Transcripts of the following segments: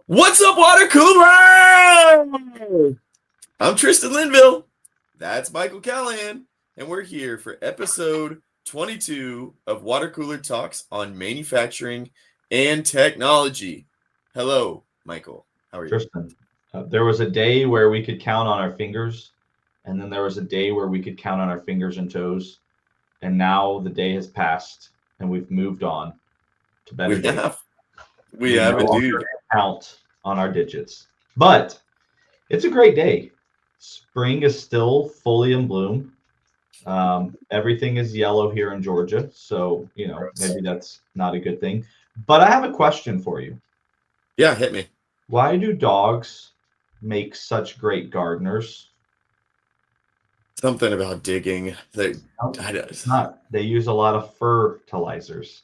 What's up, water cooler? I'm Tristan Linville. That's Michael Callahan. And we're here for episode 22 of Water Cooler Talks on Manufacturing and Technology. Hello, Michael. How are you? Tristan, there was a day where we could count on our fingers, and then there was a day where we could count on our fingers and toes. And now the day has passed, and we've moved on to better days. We have no indeed. longer count on our digits. But it's a great day. Spring is still fully in bloom. Everything is yellow here in Georgia, so maybe that's not a good thing. But I have a question for you. Yeah, hit me. Why do dogs make such great gardeners? Something about digging. It's not. They use a lot of fertilizers.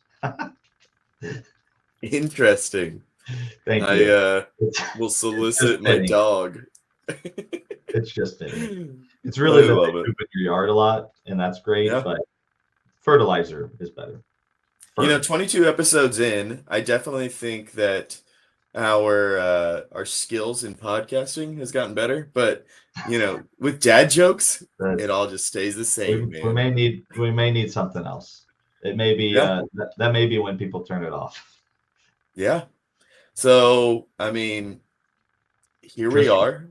Interesting. Thank you. I will solicit my dog. It's just fitting. It's really that they poop in your yard a lot, and that's great, but fertilizer is better. 22 episodes in, I definitely think that our skills in podcasting has gotten better, but with dad jokes, it all just stays the same, man. We may need something else. It may be that may be when people turn it off. Yeah. So I mean, here we are.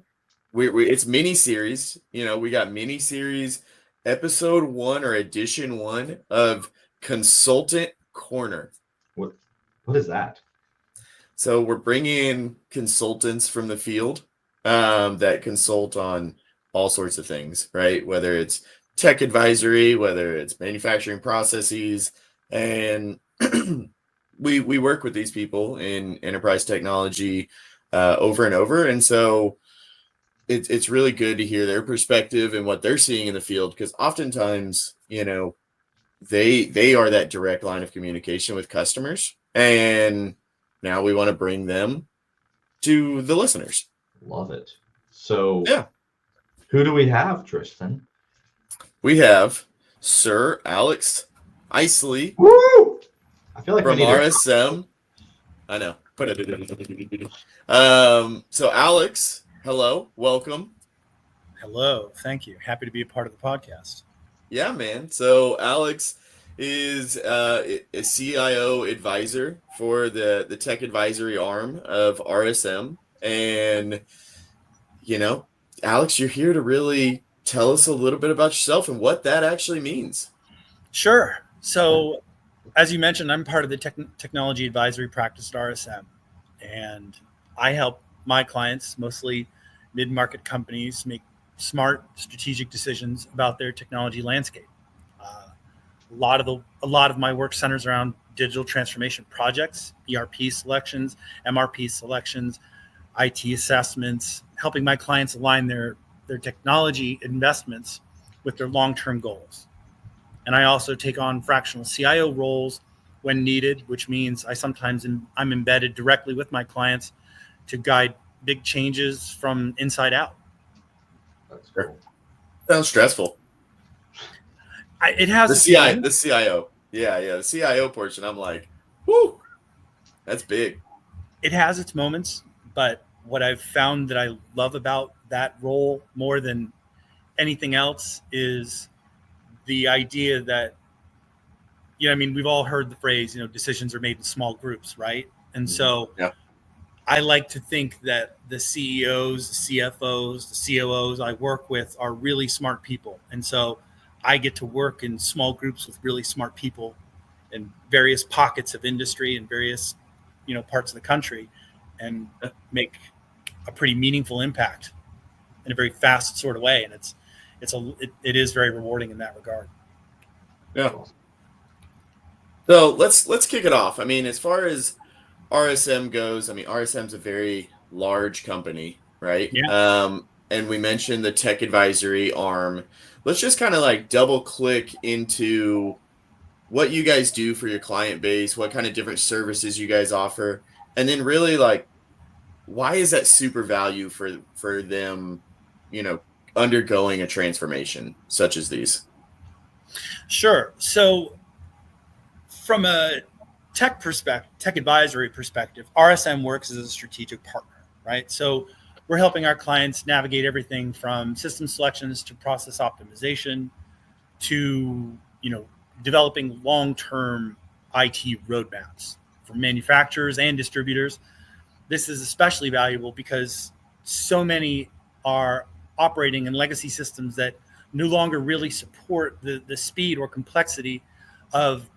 It's mini series. We got mini series episode 1 or edition 1 of Consultant Corner. What is that? So we're bringing in consultants from the field that consult on all sorts of things, right? Whether it's tech advisory, whether it's manufacturing processes, and we work with these people in enterprise technology over and over, and so it's really good to hear their perspective and what they're seeing in the field, because oftentimes they are that direct line of communication with customers, and now we want to bring them to the listeners. Love it. So who do we have, Tristan? We have Sir Alex Isele. Woo! I feel like from RSM. I know. So Alex, hello, welcome. Hello, thank you. Happy to be a part of the podcast. Yeah, man. So Alex is a CIO advisor for the tech advisory arm of RSM. And, Alex, you're here to really tell us a little bit about yourself and what that actually means. Sure. So, as you mentioned, I'm part of the technology advisory practice at RSM. And I help my clients, mostly mid-market companies, make smart strategic decisions about their technology landscape. A lot of my work centers around digital transformation projects, ERP selections, MRP selections, IT assessments, helping my clients align their technology investments with their long-term goals. And I also take on fractional CIO roles when needed, which means I'm embedded directly with my clients to guide big changes from inside out. That's cool. Sounds stressful. It has the CIO. Yeah, the CIO portion. I'm like, whoo, that's big. It has its moments, but what I've found that I love about that role more than anything else is the idea that, we've all heard the phrase, decisions are made in small groups, right? And so I like to think that the CEOs, the CFOs, the COOs I work with are really smart people. And so I get to work in small groups with really smart people in various pockets of industry and various, parts of the country, and make a pretty meaningful impact in a very fast sort of way. And it is very rewarding in that regard. Yeah. So let's kick it off. I mean, as far as RSM goes, RSM's a very large company, right? Yeah. And we mentioned the tech advisory arm. Let's just kind of like double click into what you guys do for your client base, what kind of different services you guys offer, and then really like, why is that super value for them, undergoing a transformation such as these? Sure. So from a tech advisory perspective, RSM works as a strategic partner, right? So we're helping our clients navigate everything from system selections to process optimization to, developing long-term IT roadmaps for manufacturers and distributors. This is especially valuable because so many are operating in legacy systems that no longer really support the speed or complexity of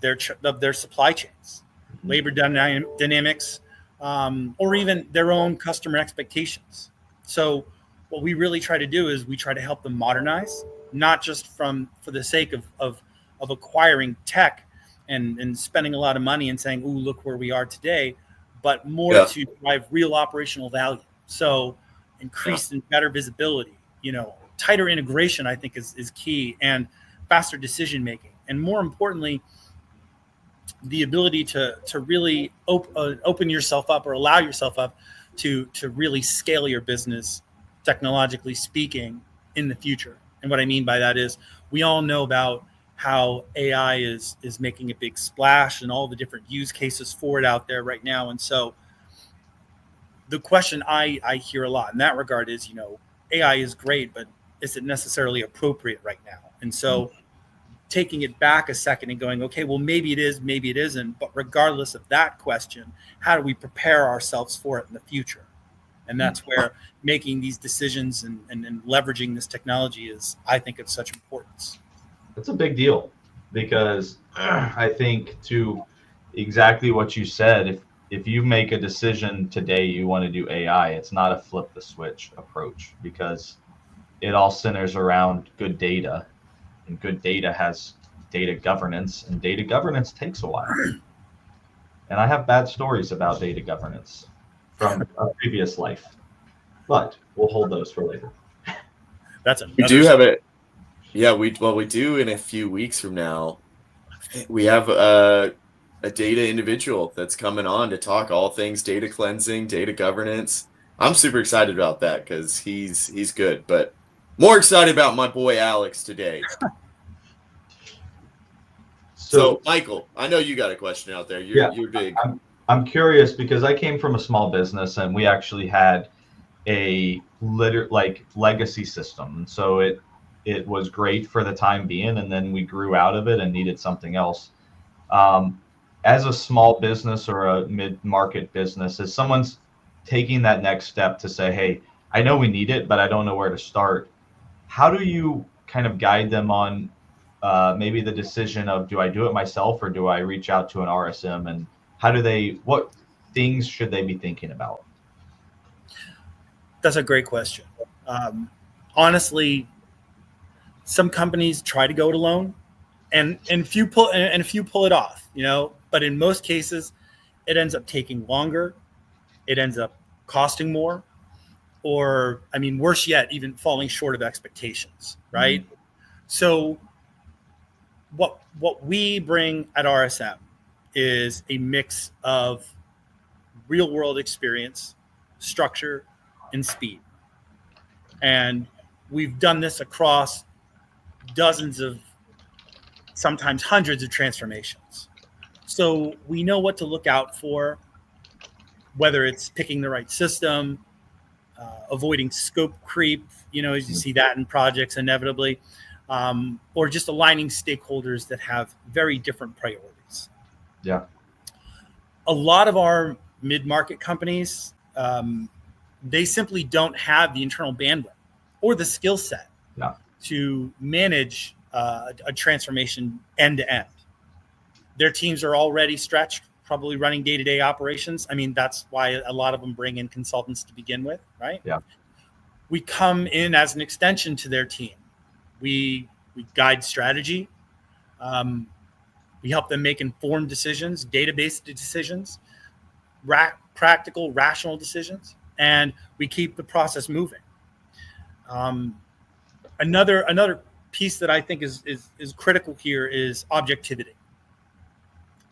their supply chains, labor dynamics, or even their own customer expectations. So what we really try to do is we try to help them modernize, not just for the sake of acquiring tech and spending a lot of money and saying, "Ooh, look where we are today," but more to drive real operational value. So increased and better visibility, tighter integration, I think is key, and faster decision making. And more importantly, the ability to really open yourself up or allow yourself up to really scale your business, technologically speaking, in the future. And what I mean by that is we all know about how AI is making a big splash and all the different use cases for it out there right now. And so the question I hear a lot in that regard is, AI is great, but is it necessarily appropriate right now? And so taking it back a second and going, okay, well, maybe it is, maybe it isn't. But regardless of that question, how do we prepare ourselves for it in the future? And that's where making these decisions and leveraging this technology is, I think, of such importance. It's a big deal because I think to exactly what you said, if you make a decision today you want to do AI, it's not a flip the switch approach because it all centers around good data, and good data has data governance, and data governance takes a while. And I have bad stories about data governance from a previous life, but we'll hold those for later. We do have it. Yeah, we do in a few weeks from now. We have a data individual that's coming on to talk all things data cleansing, data governance. I'm super excited about that because he's good, but more excited about my boy Alex today. So Michael, I know you got a question out there. You're big. I'm curious because I came from a small business and we actually had a legacy system. And so it was great for the time being, and then we grew out of it and needed something else. As a small business or a mid-market business, as someone's taking that next step to say, hey, I know we need it, but I don't know where to start. How do you kind of guide them on maybe the decision of, do I do it myself or do I reach out to an RSM, and what things should they be thinking about? That's a great question. Honestly, some companies try to go it alone, and a few pull it off, but in most cases it ends up taking longer, it ends up costing more, or worse yet, even falling short of expectations, right? Mm-hmm. So what we bring at RSM is a mix of real world experience, structure, and speed. And we've done this across dozens of, sometimes hundreds of transformations. So we know what to look out for, whether it's picking the right system, avoiding scope creep, as you see that in projects inevitably, or just aligning stakeholders that have very different priorities. Yeah. A lot of our mid-market companies, they simply don't have the internal bandwidth or the skill set to manage a transformation end to end. Their teams are already stretched, probably running day-to-day operations. That's why a lot of them bring in consultants to begin with, right? Yeah. We come in as an extension to their team. We guide strategy. We help them make informed decisions, database decisions, practical, rational decisions, and we keep the process moving. Another piece that I think is critical here is objectivity.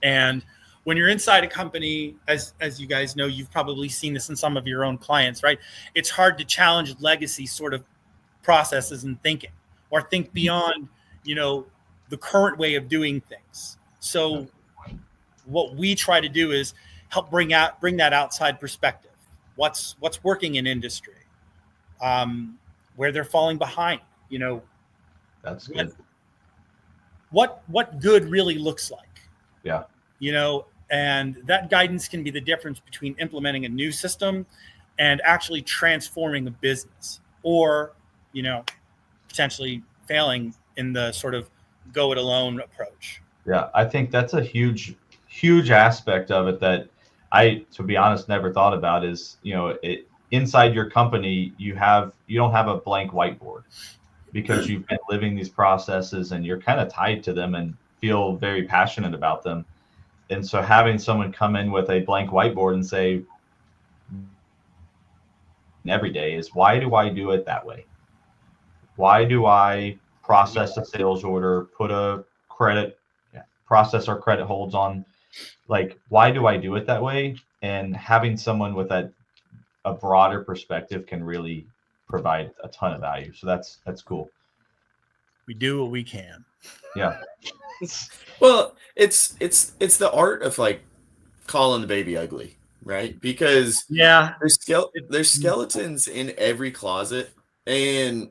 And when you're inside a company, as you guys know, you've probably seen this in some of your own clients, right? It's hard to challenge legacy sort of processes and thinking, or think beyond, the current way of doing things. So what we try to do is help bring that outside perspective. What's working in industry, where they're falling behind. That's good. What good really looks like. Yeah. And that guidance can be the difference between implementing a new system and actually transforming a business, or potentially failing in the sort of go it alone approach. Yeah, I think that's a huge aspect of it that I, to be honest, never thought about is, inside your company, you don't have a blank whiteboard because you've been living these processes and you're kind of tied to them and feel very passionate about them. And so having someone come in with a blank whiteboard and say every day is, why do I do it that way? Why do I process a sales order, put a credit, process our credit holds on? Like, why do I do it that way? And having someone with a broader perspective can really provide a ton of value. So that's cool. We do what we can. Yeah. Well, it's the art of like calling the baby ugly, right? Because there's skeletons in every closet, and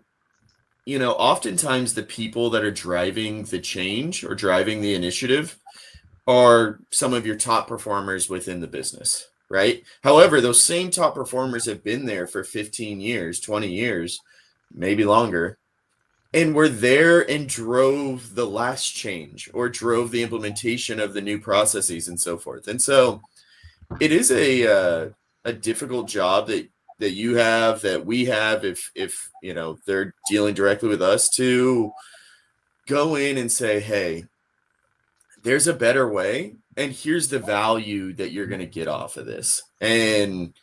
oftentimes the people that are driving the change or driving the initiative are some of your top performers within the business, right? However, those same top performers have been there for 15 years, 20 years, maybe longer, and were there and drove the last change or drove the implementation of the new processes and so forth. And so it is a difficult job that you have, that we have, if they're dealing directly with us, to go in and say, hey, there's a better way, and here's the value that you're going to get off of this. And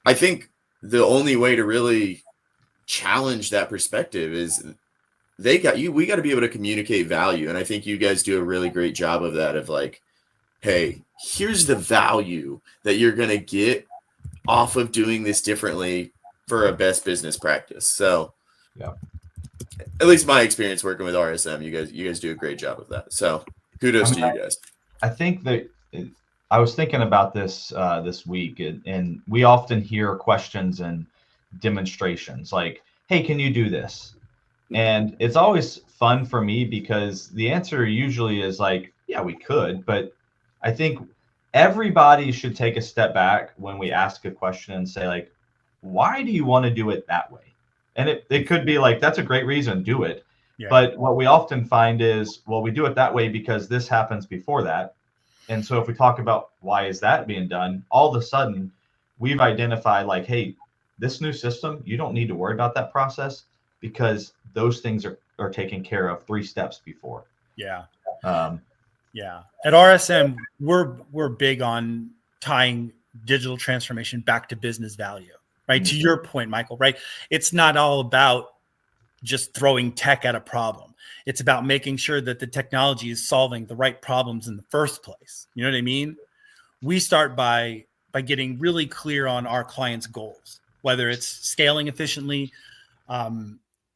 I think the only way to really challenge that perspective is we got to be able to communicate value. And I think you guys do a really great job of that, of like, hey, here's the value that you're going to get off of doing this differently for a best business practice. So yeah, at least my experience working with RSM, you guys do a great job of that. So kudos to you guys. I think that I was thinking about this this week, and we often hear questions and demonstrations like, hey, can you do this? And it's always fun for me because the answer usually is like, yeah, we could. But I think everybody should take a step back when we ask a question and say, like, why do you want to do it that way? And it could be like, that's a great reason, do it. Yeah. But what we often find is, well, we do it that way because this happens before that. And so if we talk about why is that being done, all of a sudden we've identified like, hey, this new system, you don't need to worry about that process because those things are taken care of 3 steps before. Yeah. Yeah. At RSM, we're big on tying digital transformation back to business value, right? Mm-hmm. To your point, Michael, right? It's not all about just throwing tech at a problem. It's about making sure that the technology is solving the right problems in the first place. You know what I mean? We start by getting really clear on our clients' goals, whether it's scaling efficiently,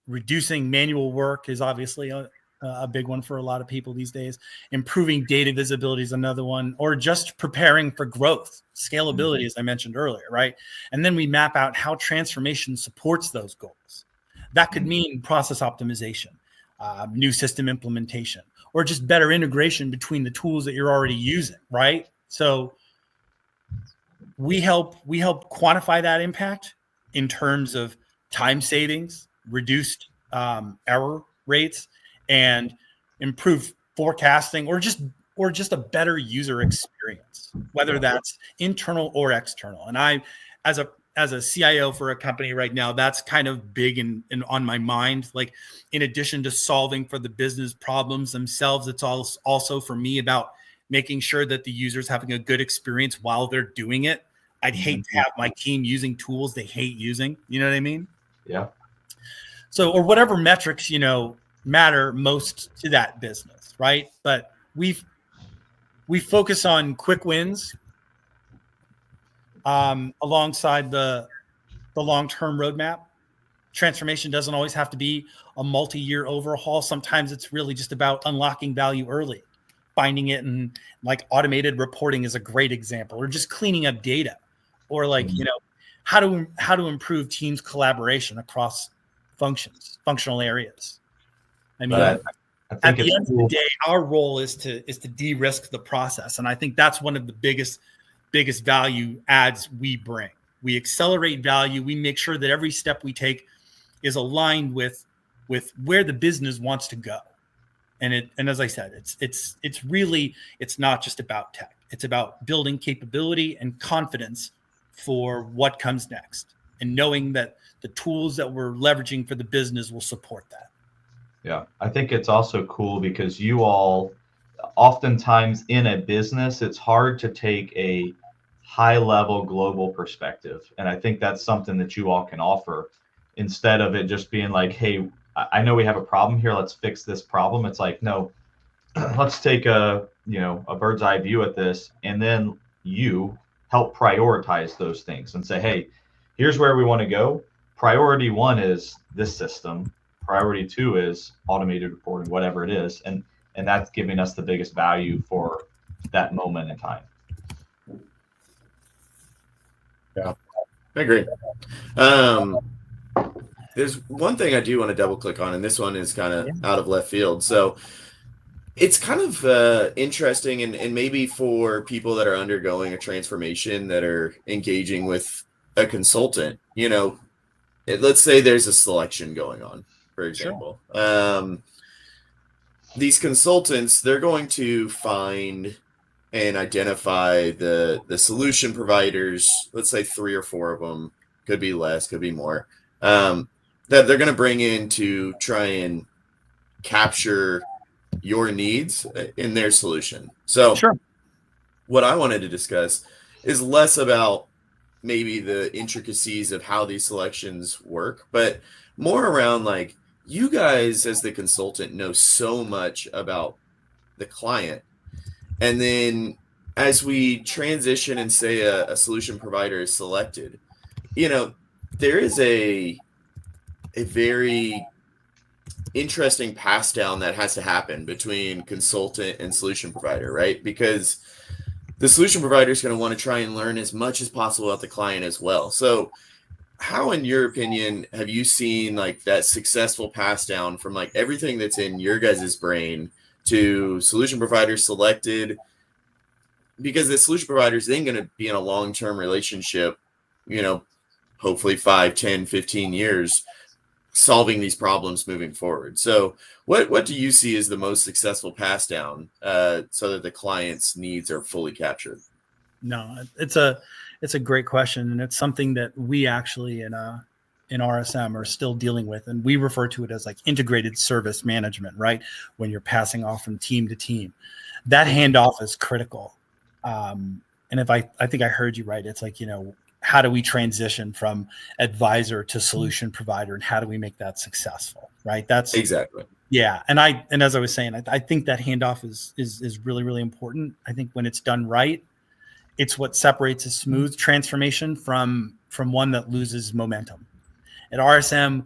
reducing manual work is obviously a big one for a lot of people these days. Improving data visibility is another one, or just preparing for growth, scalability, as I mentioned earlier, right? And then we map out how transformation supports those goals. That could mean process optimization, new system implementation, or just better integration between the tools that you're already using, right? So we help quantify that impact in terms of time savings, reduced error rates, and improve forecasting, or just a better user experience, whether that's internal or external. And I, as a CIO for a company right now, that's kind of big and on my mind. Like, in addition to solving for the business problems themselves, it's also for me about making sure that the user's having a good experience while they're doing it. I'd hate to have my team using tools they hate using. You know what I mean? Yeah. So, or whatever metrics, matter most to that business, right? But we focus on quick wins alongside the long-term roadmap. Transformation doesn't always have to be a multi-year overhaul. Sometimes it's really just about unlocking value early, finding it, and like automated reporting is a great example, or just cleaning up data, or like, how to improve teams collaboration across functional areas. I mean, But I at think the it's end of the day, our role is to de-risk the process. And I think that's one of the biggest value adds we bring. We accelerate value. We make sure that every step we take is aligned with where the business wants to go. And as I said, it's really not just about tech. It's about building capability and confidence for what comes next, and knowing that the tools that we're leveraging for the business will support that. Yeah, I think it's also cool because you all, oftentimes in a business, it's hard to take a high level global perspective. And I think that's something that you all can offer, instead of it just being like, hey, I know we have a problem here, let's fix this problem. It's like, no, let's take a bird's eye view at this, and then you help prioritize those things and say, hey, here's where we want to go. Priority 1 is this system. Priority 2 is automated reporting, whatever it is, and that's giving us the biggest value for that moment in time. Yeah, I agree. There's one thing I do want to double click on, and this one is kind of out of left field. So it's kind of interesting, and maybe for people that are undergoing a transformation, that are engaging with a consultant, let's say there's a selection going on, for example. Sure. These consultants, they're going to find and identify the solution providers, let's say 3 or 4 of them, could be less, could be more, that they're going to bring in to try and capture your needs in their solution. So sure. What I wanted to discuss is less about maybe the intricacies of how these selections work, but more around like, you guys as the consultant know so much about the client. And then as we transition and say a solution provider is selected, there is a very interesting pass down that has to happen between consultant and solution provider, right? Because the solution provider is going to want to try and learn as much as possible about the client as well. So how, in your opinion, have you seen like that successful pass down from like everything that's in your guys' brain to solution provider selected? Because the solution provider is then going to be in a long-term relationship, hopefully 5, 10, 15 years, solving these problems moving forward. So what do you see as the most successful pass down so that the client's needs are fully captured? No, it's a great question. And it's something that we actually in RSM are still dealing with. And we refer to it as like integrated service management, right? When you're passing off from team to team, that handoff is critical. And if I think I heard you right, it's like, how do we transition from advisor to solution provider, and how do we make that successful? Right. That's exactly. Yeah. And as I was saying, I think that handoff is really, really important. I think when it's done right, it's what separates a smooth transformation from one that loses momentum. At RSM,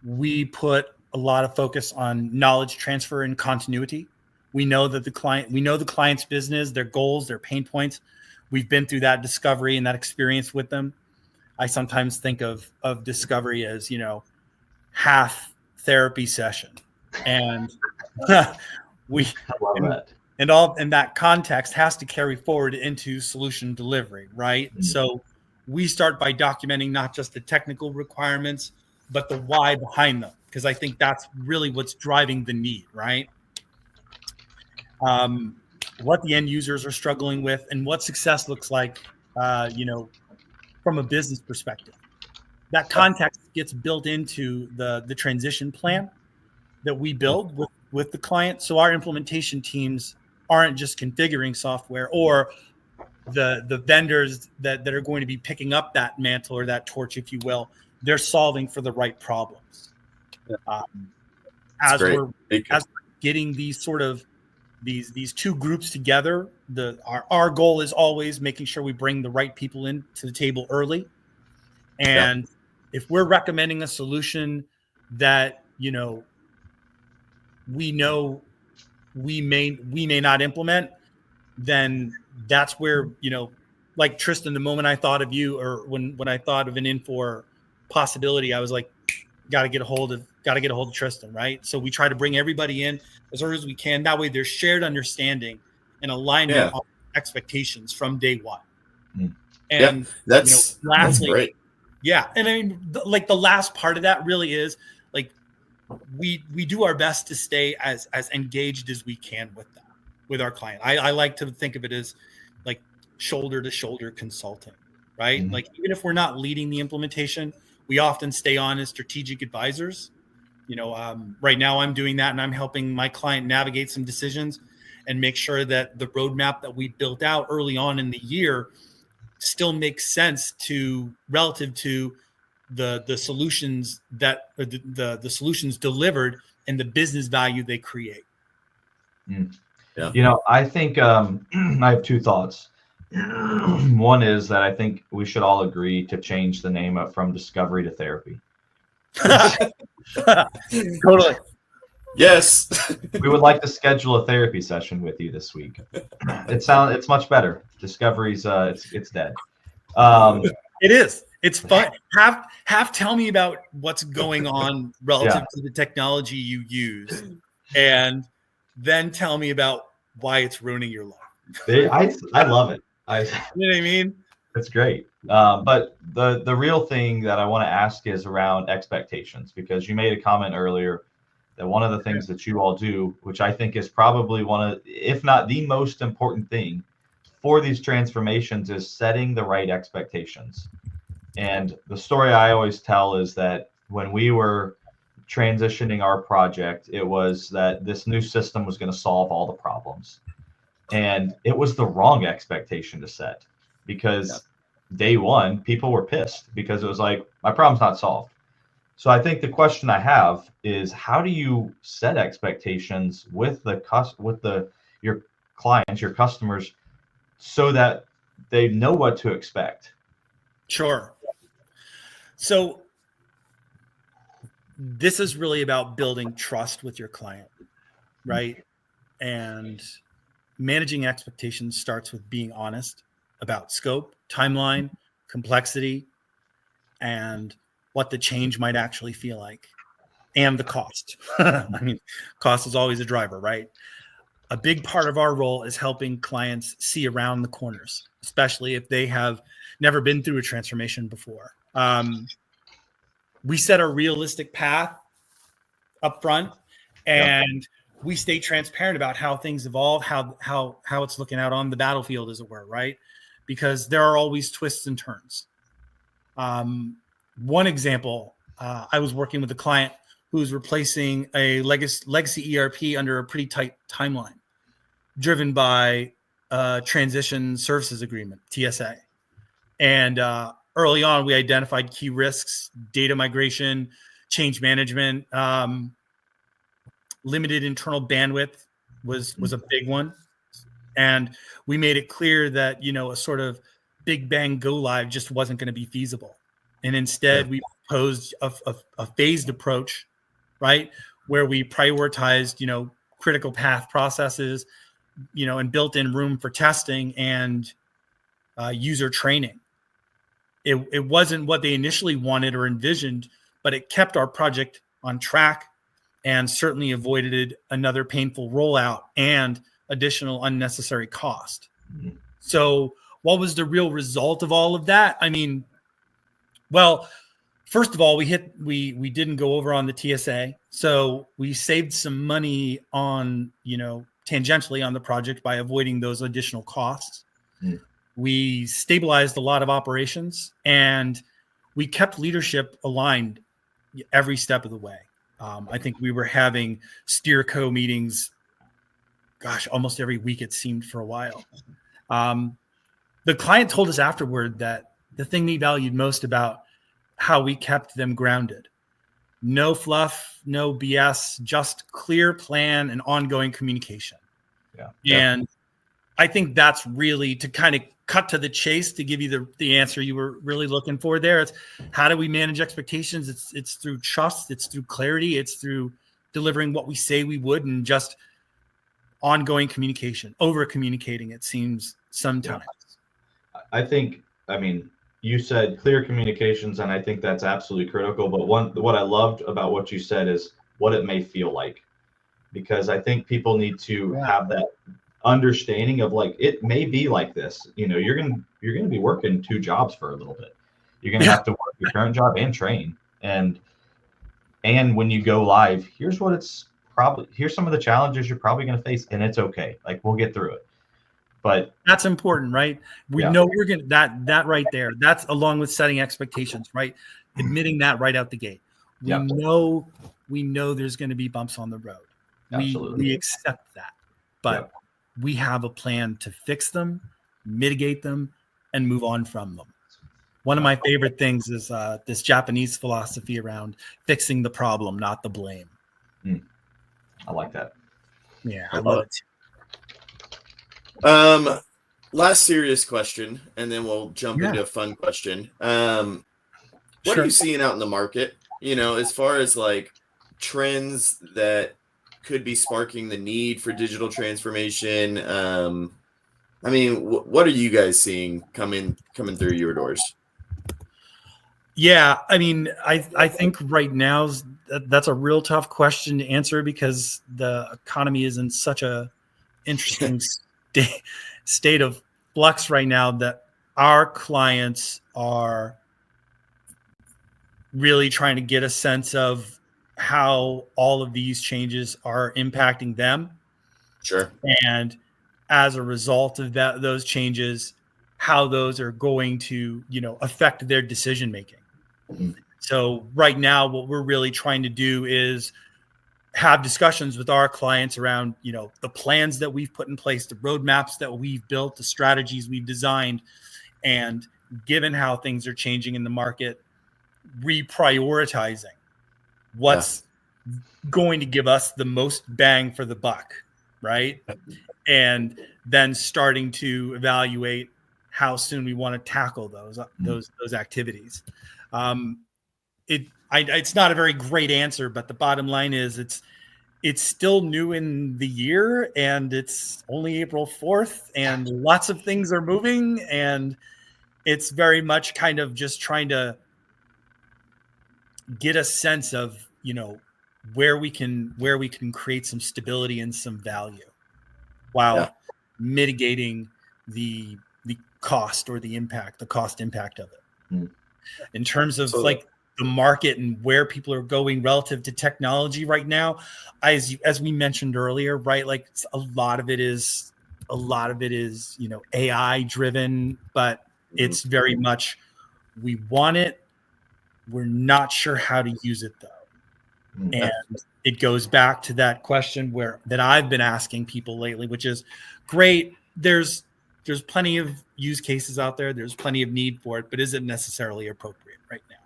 we put a lot of focus on knowledge transfer and continuity. We know that the client's business, their goals, their pain points. We've been through that discovery and that experience with them. I sometimes think of discovery as, half therapy session. And we and that context has to carry forward into solution delivery, right? Mm-hmm. So we start by documenting not just the technical requirements, but the why behind them, because I think that's really what's driving the need, right? What the end users are struggling with, and what success looks like, from a business perspective. That context gets built into the transition plan that we build with the client. So our implementation teams aren't just configuring software, or the vendors that are going to be picking up that mantle or that torch, if you will. They're solving for the right problems. As we're getting these sort of these two groups together, our goal is always making sure we bring the right people in to the table early. And if we're recommending a solution that, we know we may not implement, then that's where, like Tristan, the moment I thought of you, or when I thought of an Infor possibility, I was like, got to get a hold of Tristan, right? So we try to bring everybody in as early as we can. That way there's shared understanding and alignment on expectations from day one. And that's lastly, great. Yeah. And I mean, like the last part of that really is like, we do our best to stay as engaged as we can with our client. I like to think of it as like shoulder to shoulder consulting, right? Mm-hmm. Like even if we're not leading the implementation, we often stay on as strategic advisors. Right now I'm doing that, and I'm helping my client navigate some decisions and make sure that the roadmap that we built out early on in the year still makes sense relative to the solutions that the solutions delivered and the business value they create. Yeah. I think I have two thoughts. One is that I think we should all agree to change the name from discovery to therapy. Totally. Yes. We would like to schedule a therapy session with you this week. It's much better. Discovery's it's dead. It is. It's fun. Have tell me about what's going on relative to the technology you use, and then tell me about why it's ruining your life. I love it. You know what I mean? It's great. But the real thing that I want to ask is around expectations, because you made a comment earlier that one of the things that you all do, which I think is probably one of, if not the most important thing for these transformations, is setting the right expectations. And the story I always tell is that when we were transitioning our project, it was that this new system was going to solve all the problems. And it was the wrong expectation to set, because day one, people were pissed because it was like, my problem's not solved. So I think the question I have is, how do you set expectations with your clients, your customers, so that they know what to expect? Sure. So this is really about building trust with your client, right? And managing expectations starts with being honest about scope, timeline, complexity, and what the change might actually feel like, and the cost. I mean, cost is always a driver, right? A big part of our role is helping clients see around the corners, especially if they have never been through a transformation before. We set a realistic path up front, and we stay transparent about how things evolve, how it's looking out on the battlefield, as it were, right? Because there are always twists and turns. One example, I was working with a client who was replacing a legacy ERP under a pretty tight timeline, driven by a transition services agreement, TSA. And early on, we identified key risks: data migration, change management, limited internal bandwidth was a big one. And we made it clear that, a sort of big bang go live just wasn't going to be feasible. And instead, we proposed a phased approach, right, where we prioritized, critical path processes, and built in room for testing and user training. It wasn't what they initially wanted or envisioned, but it kept our project on track and certainly avoided another painful rollout and additional unnecessary cost. Mm-hmm. So what was the real result of all of that? I mean, well, first of all, we didn't go over on the TSA. So we saved some money on, tangentially on the project by avoiding those additional costs. Mm. We stabilized a lot of operations, and we kept leadership aligned every step of the way. I think we were having SteerCo meetings, almost every week, it seemed, for a while. The client told us afterward that the thing they valued most about how we kept them grounded: no fluff, no BS, just clear plan and ongoing communication. Yeah. And I think that's really, to kind of cut to the chase, to give you the answer you were really looking for there. It's, how do we manage expectations? It's through trust, it's through clarity, it's through delivering what we say we would, and just ongoing communication, over communicating, it seems sometimes. I mean, you said clear communications, and I think that's absolutely critical. But what I loved about what you said is what it may feel like, because I think people need to have that understanding of like, it may be like this. You're gonna be working two jobs for a little bit. You're gonna have to work your current job and train, and when you go live, here's some of the challenges you're probably gonna face, and it's okay. Like, we'll get through it. But that's important, right? We know we're gonna that right there. That's along with setting expectations, right? Admitting that right out the gate. We know there's going to be bumps on the road. We accept that, but we have a plan to fix them, mitigate them, and move on from them. One of my favorite things is this Japanese philosophy around fixing the problem, not the blame. I like that. Yeah, I love it. Last serious question, and then we'll jump into a fun question. What are you seeing out in the market, as far as like trends that could be sparking the need for digital transformation? I mean, what are you guys seeing coming through your doors? Yeah, I mean, I think right now that's a real tough question to answer, because the economy is in such a interesting state of flux right now that our clients are really trying to get a sense of how all of these changes are impacting them. Sure. And as a result of those changes, how those are going to, affect their decision making. So right now, what we're really trying to do is have discussions with our clients around, the plans that we've put in place, the roadmaps that we've built, the strategies we've designed, and given how things are changing in the market, reprioritizing what's going to give us the most bang for the buck, right? And then starting to evaluate how soon we want to tackle those activities. It's not a very great answer, but the bottom line is it's still new in the year, and it's only April 4th, and lots of things are moving, and it's very much kind of just trying to get a sense of, where we can create some stability and some value while mitigating the cost or the cost impact of it. In terms of like the market and where people are going relative to technology right now, as we mentioned earlier, right? Like a lot of it is, AI driven, but it's very much, we want it. We're not sure how to use it though. And it goes back to that question that I've been asking people lately, which is great. There's plenty of use cases out there. There's plenty of need for it, but is it necessarily appropriate right now?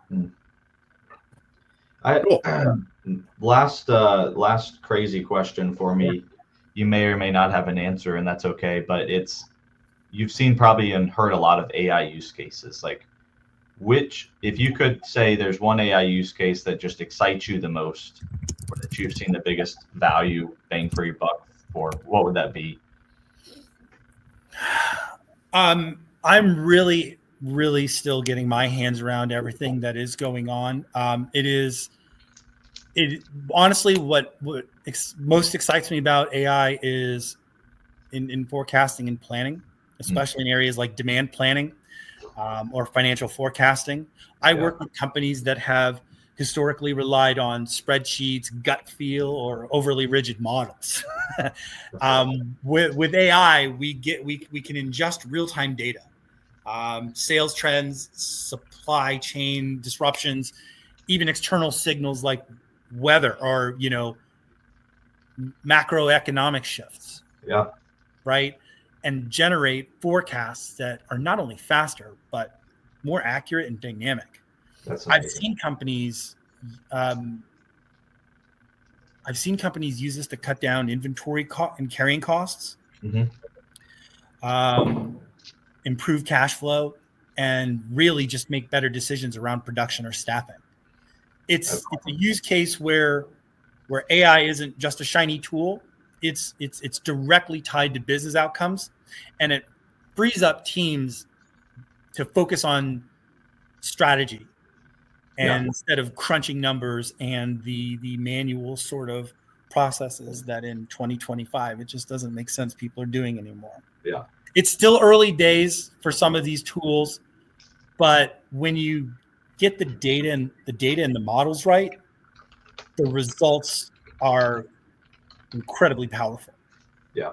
Last crazy question for me. You may or may not have an answer, and that's okay. But you've seen probably and heard a lot of AI use cases. Like, if you could say there's one AI use case that just excites you the most, or that you've seen the biggest value bang for your buck for, what would that be? I'm really, really still getting my hands around everything that is going on. It honestly, what most excites me about AI is in forecasting and planning, especially in areas like demand planning or financial forecasting. I work with companies that have historically relied on spreadsheets, gut feel, or overly rigid models. With AI, we can ingest real-time data, sales trends, supply chain disruptions, even external signals like weather or macroeconomic shifts. Right, and generate forecasts that are not only faster but more accurate and dynamic. I've seen companies use this to cut down inventory and carrying costs, improve cash flow, and really just make better decisions around production or staffing. It's a use case where AI isn't just a shiny tool. it's directly tied to business outcomes, and it frees up teams to focus on strategy and instead of crunching numbers and the manual sort of processes that in 2025 it just doesn't make sense people are doing anymore. Yeah. It's still early days for some of these tools, but when you get the data and the models right, the results are incredibly powerful. Yeah.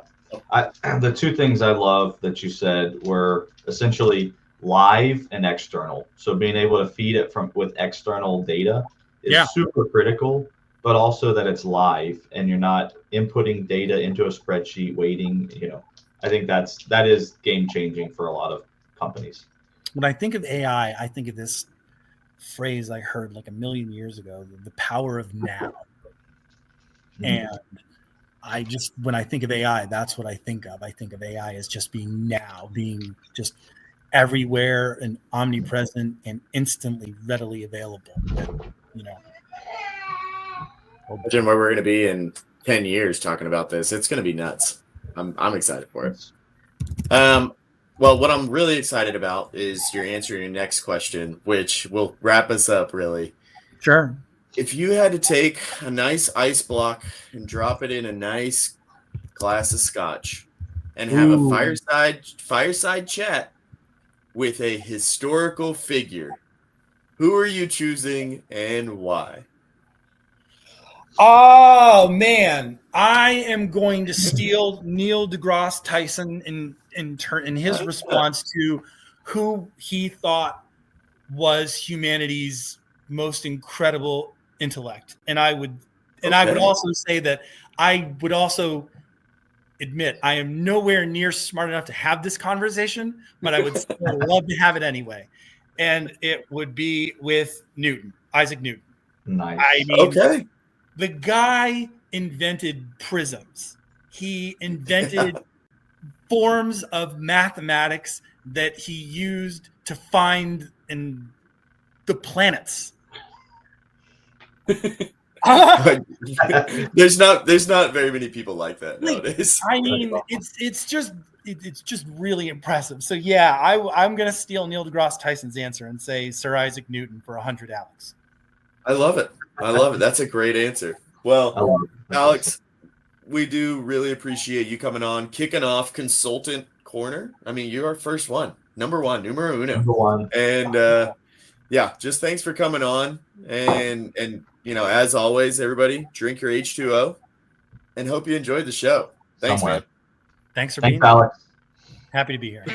The two things I love that you said were essentially live and external. So being able to feed it with external data is super critical, but also that it's live and you're not inputting data into a spreadsheet waiting. I think that is game changing for a lot of companies. When I think of AI, I think of this phrase I heard like a million years ago, the power of now. And when I think of AI, that's what I think of. I think of AI as just being now, being just everywhere and omnipresent and instantly readily available. Imagine where we're going to be in 10 years talking about this. It's going to be nuts. I'm excited for it. Well, what I'm really excited about is your answer to your next question, which will wrap us up, really. Sure. If you had to take a nice ice block and drop it in a nice glass of scotch and have a fireside chat with a historical figure, who are you choosing and why? Oh man, I am going to steal Neil deGrasse Tyson in his response to who he thought was humanity's most incredible intellect. And I would also say that I would also admit I am nowhere near smart enough to have this conversation, but I would still love to have it anyway. And it would be with Isaac Newton. Nice. I mean, the guy invented prisms. He invented forms of mathematics that he used to find in the planets. There's not very many people like that nowadays. I mean, it's just really impressive. So yeah, I'm gonna steal Neil deGrasse Tyson's answer and say Sir Isaac Newton for 100 Alex. I love it. That's a great answer. Well, Alex, we do really appreciate you coming on, kicking off Consultant Corner. I mean, you're our first one, numero uno. And just thanks for coming on. And as always, everybody, drink your H2O and hope you enjoyed the show. Thanks, man. Thanks for being here. Alex. Happy to be here.